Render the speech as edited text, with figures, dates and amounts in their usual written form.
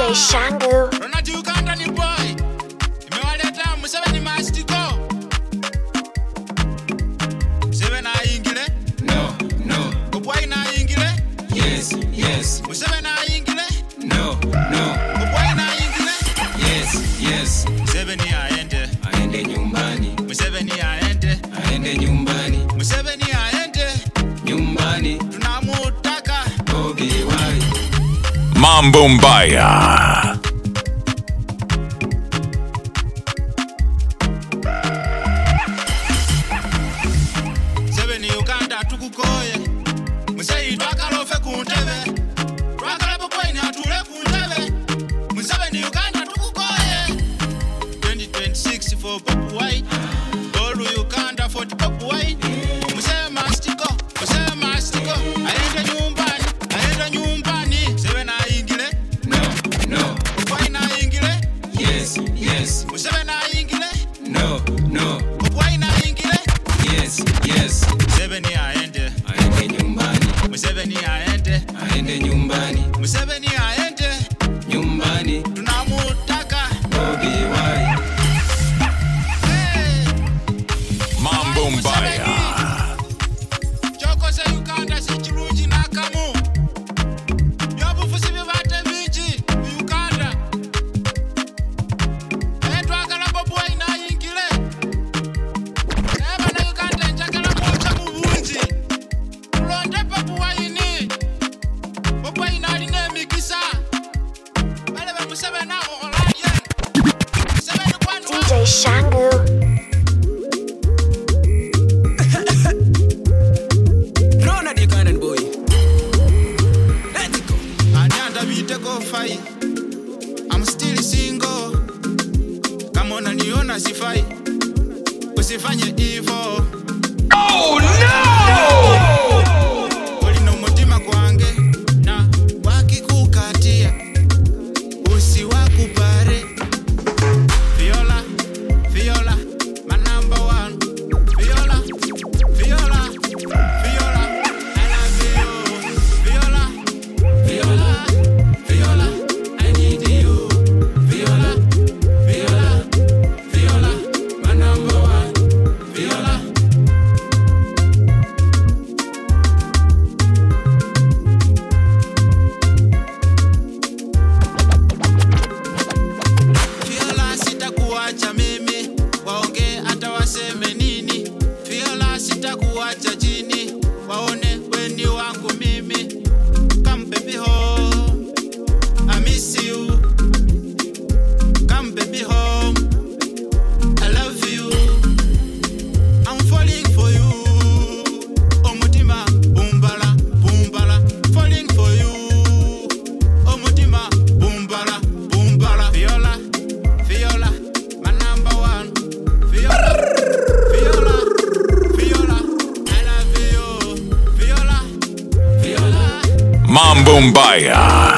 DJ Shangu. Ronald Uganda ni boy. Imewaleta Museveni mastiko. Museveni aingile? No, no. Obwai na aingile? Yes, yes. Museveni aingile? No, no. Obwai na aingile? Yes, yes. Museveni aende nyumbani. Museveni aende nyumbani. Museveni aende nyumbani. Tunamutaka Bobi Wine. Mambo Mbaya. Museveni Uganda tukukoye. Museveni twakalofe kuntebe. Twakalapo kwenye atule kuntebe. Museveni Uganda tukukoye. 2026 for Bobi Wine. All Uganda for Bobi Wine. Museveni mastiko. Museveni mastiko. Aende nyumbani. Museveni aingile? No, no. Obwai na aingile? Yes, yes. Museveni aingile? No, no. Obwai na aingile? Yes, yes. Museveni aende nyumbani. Museveni aende nyumbani. Museveni aende Nyumbani. tunamutaka Bobi Wine. hey. Mambo Mbaya. Choko se Uganda si chirungi nakamu byobufuzi bibate bingi mu Uganda twagala Bobi Wine ayingile bana Uganda njagala mwoca mu bungi tulonde Bobi Wine. Bobi Wine alina emikisa balebe Museveni okolanye Museveni kwanwa DJ Shangu. Ronald Uganda boy. Let's go. Anyanda biteko fai. I'm still single. Kama unaniona sifai, usifanye hivyo. Oh no! Ulina umutima kwange na wakikukatia usiwakupare. Viola, Viola, my number one. Viola, Viola, Viola, I love you. Viola, Viola, Viola, I need you. Viola, Viola, Viola, my number one. Viola. Viola sitakuacha mimi, waonge hata waseme nini. Viola sitakuacha chini, waone weni wangu mimi. Come baby home, I miss you. Come baby home, I love you. I'm falling for you. Omutima bumbala, bumbala, falling for you. Omutima bumbala, bumbala. Viola, Viola, my number one. Viola, Viola, Viola, I love you. Viola, Viola. Mambo Mbaya.